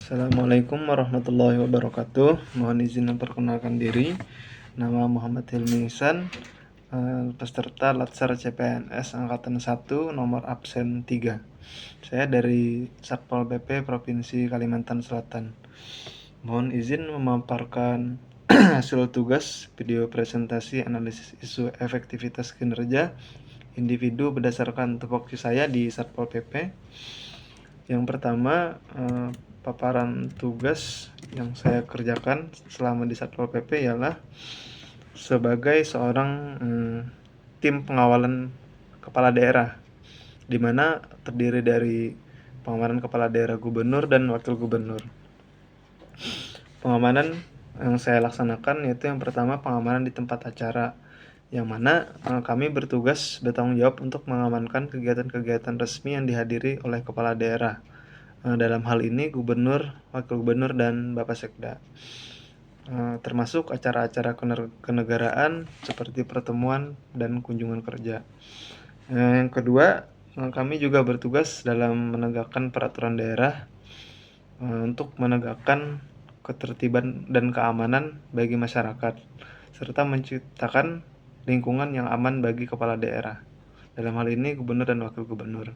Assalamualaikum warahmatullahi wabarakatuh. Mohon izin memperkenalkan diri. Nama Muhammad Hilmi Ihsan, peserta Latsar CPNS Angkatan 1 nomor absen 3. Saya dari Satpol PP Provinsi Kalimantan Selatan. Mohon izin memaparkan hasil tugas video presentasi analisis isu efektivitas kinerja individu berdasarkan tupoksi saya di Satpol PP. Yang pertama, paparan tugas yang saya kerjakan selama di Satpol PP ialah sebagai seorang tim pengawalan kepala daerah, di mana terdiri dari pengamanan kepala daerah gubernur dan wakil gubernur. Pengamanan yang saya laksanakan yaitu yang pertama pengamanan di tempat acara, yang mana kami bertugas bertanggung jawab untuk mengamankan kegiatan-kegiatan resmi yang dihadiri oleh kepala daerah. Dalam hal ini gubernur, wakil gubernur, dan Bapak Sekda. Termasuk acara-acara kenegaraan seperti pertemuan dan kunjungan kerja. Yang kedua, kami juga bertugas dalam menegakkan peraturan daerah untuk menegakkan ketertiban dan keamanan bagi masyarakat, serta menciptakan lingkungan yang aman bagi kepala daerah. Dalam hal ini gubernur dan wakil gubernur.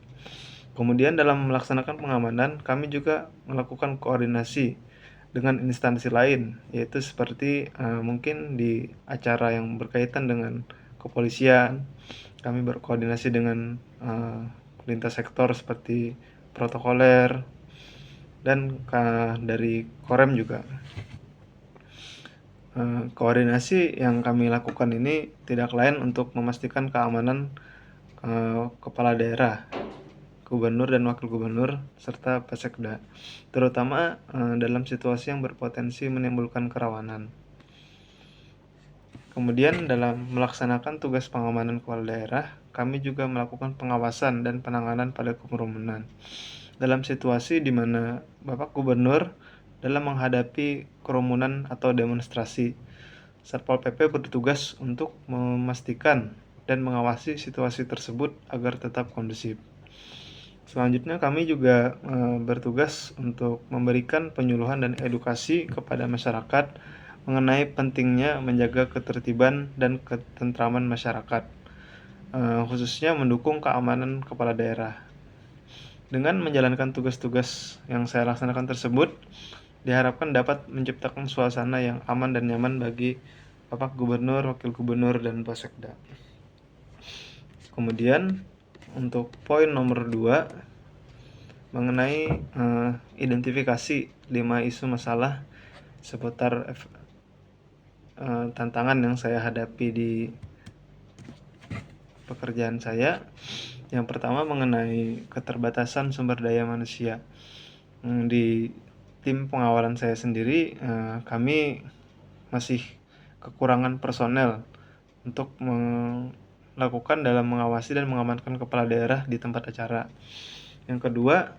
Kemudian dalam melaksanakan pengamanan, kami juga melakukan koordinasi dengan instansi lain, yaitu seperti mungkin di acara yang berkaitan dengan kepolisian, kami berkoordinasi dengan lintas sektor seperti protokoler dan dari Korem juga. Koordinasi yang kami lakukan ini tidak lain untuk memastikan keamanan kepala daerah, gubernur dan wakil gubernur, serta pesekda, terutama dalam situasi yang berpotensi menimbulkan kerawanan. Kemudian dalam melaksanakan tugas pengamanan kepala daerah, kami juga melakukan pengawasan dan penanganan pada kerumunan. Dalam situasi di mana Bapak Gubernur dalam menghadapi kerumunan atau demonstrasi, Satpol PP bertugas untuk memastikan dan mengawasi situasi tersebut agar tetap kondusif. Selanjutnya kami juga bertugas untuk memberikan penyuluhan dan edukasi kepada masyarakat mengenai pentingnya menjaga ketertiban dan ketentraman masyarakat, khususnya mendukung keamanan kepala daerah. Dengan menjalankan tugas-tugas yang saya laksanakan tersebut, diharapkan dapat menciptakan suasana yang aman dan nyaman bagi Bapak Gubernur, Wakil Gubernur, dan Sekda. Kemudian untuk poin nomor 2 mengenai identifikasi 5 isu masalah seputar tantangan yang saya hadapi di pekerjaan saya. Yang pertama mengenai keterbatasan sumber daya manusia. Di tim pengawalan saya sendiri, kami masih kekurangan personel untuk melakukan dalam mengawasi dan mengamankan kepala daerah di tempat acara. Yang kedua,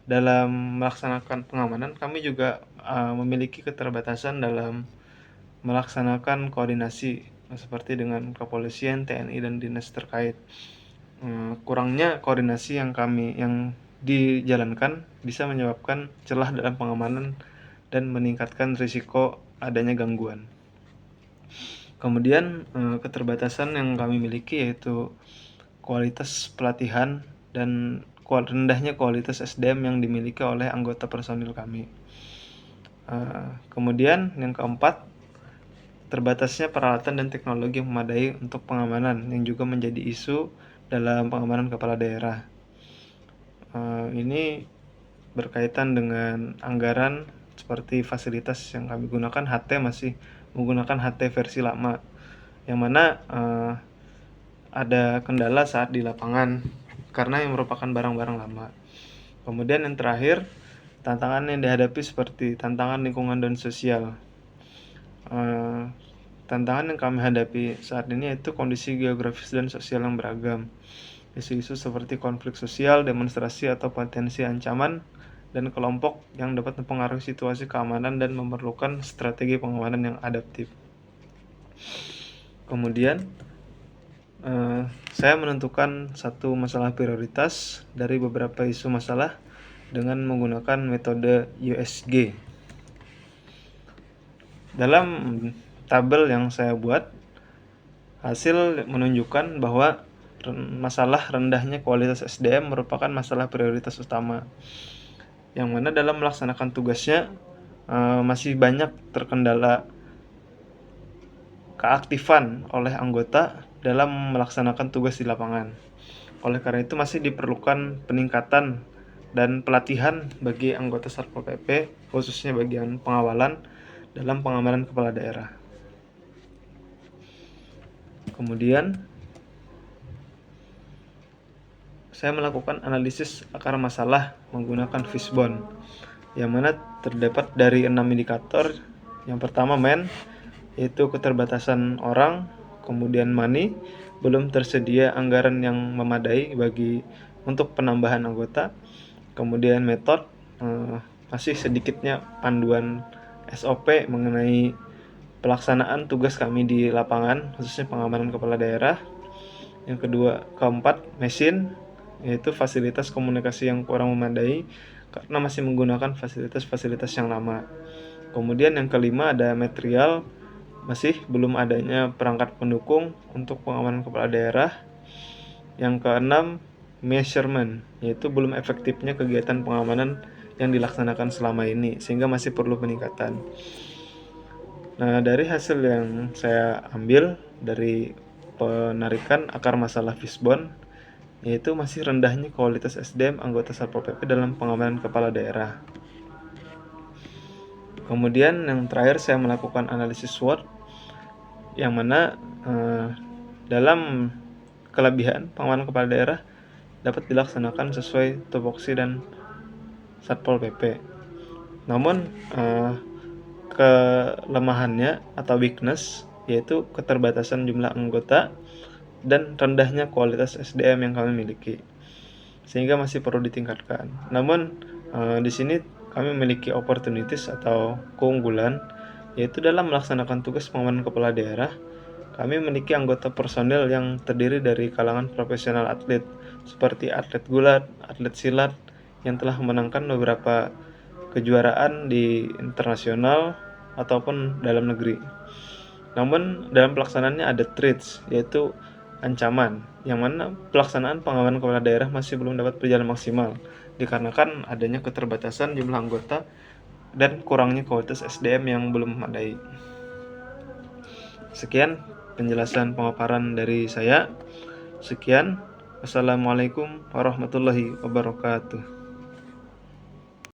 dalam melaksanakan pengamanan, kami juga memiliki keterbatasan dalam melaksanakan koordinasi seperti dengan kepolisian, TNI, dan dinas terkait. Kurangnya koordinasi yang dijalankan bisa menyebabkan celah dalam pengamanan dan meningkatkan risiko adanya gangguan. Kemudian keterbatasan yang kami miliki yaitu kualitas pelatihan dan rendahnya kualitas SDM yang dimiliki oleh anggota personil kami. Kemudian yang keempat, terbatasnya peralatan dan teknologi yang memadai untuk pengamanan yang juga menjadi isu dalam pengamanan kepala daerah. Ini berkaitan dengan anggaran seperti fasilitas yang kami gunakan, HT masih menggunakan HT versi lama, yang mana ada kendala saat di lapangan karena yang merupakan barang-barang lama. Kemudian yang terakhir, tantangan yang dihadapi seperti tantangan lingkungan dan sosial. Tantangan yang kami hadapi saat ini yaitu kondisi geografis dan sosial yang beragam. Isu-isu seperti konflik sosial, demonstrasi atau potensi ancaman, dan kelompok yang dapat mempengaruhi situasi keamanan dan memerlukan strategi pengamanan yang adaptif. Kemudian saya menentukan satu masalah prioritas dari beberapa isu masalah dengan menggunakan metode USG. Dalam tabel yang saya buat, hasil menunjukkan bahwa masalah rendahnya kualitas SDM merupakan masalah prioritas utama, yang mana dalam melaksanakan tugasnya masih banyak terkendala keaktifan oleh anggota dalam melaksanakan tugas di lapangan. Oleh karena itu masih diperlukan peningkatan dan pelatihan bagi anggota Satpol PP, khususnya bagian pengawalan dalam pengamanan kepala daerah. Kemudian saya melakukan analisis akar masalah menggunakan fishbone, yang mana terdapat dari 6 indikator. Yang pertama yaitu keterbatasan orang, kemudian money, belum tersedia anggaran yang memadai untuk penambahan anggota, kemudian metode, masih sedikitnya panduan SOP mengenai pelaksanaan tugas kami di lapangan, khususnya pengamanan kepala daerah. Yang keempat, mesin, yaitu fasilitas komunikasi yang kurang memadai karena masih menggunakan fasilitas-fasilitas yang lama. Kemudian yang kelima ada material, masih belum adanya perangkat pendukung untuk pengamanan kepala daerah. Yang keenam, measurement, yaitu belum efektifnya kegiatan pengamanan yang dilaksanakan selama ini, sehingga masih perlu peningkatan. Nah, dari hasil yang saya ambil dari penarikan akar masalah fishbone, yaitu masih rendahnya kualitas SDM anggota Satpol PP dalam pengamanan kepala daerah. Kemudian yang terakhir saya melakukan analisis SWOT, yang mana dalam kelebihan pengamanan kepala daerah dapat dilaksanakan sesuai tupoksi dan Satpol PP. Namun kelemahannya atau weakness, yaitu keterbatasan jumlah anggota dan rendahnya kualitas SDM yang kami miliki, sehingga masih perlu ditingkatkan. Namun di sini kami memiliki opportunities atau keunggulan, yaitu dalam melaksanakan tugas pengamanan kepala daerah, kami memiliki anggota personel yang terdiri dari kalangan profesional atlet, seperti atlet gulat, atlet silat, yang telah memenangkan beberapa kejuaraan di internasional ataupun dalam negeri. Namun dalam pelaksanaannya ada threats, yaitu ancaman, yang mana pelaksanaan pengamanan kepala daerah masih belum dapat berjalan maksimal dikarenakan adanya keterbatasan jumlah anggota dan kurangnya kualitas SDM yang belum memadai. Sekian penjelasan pemaparan dari saya. Sekian. Wassalamualaikum warahmatullahi wabarakatuh.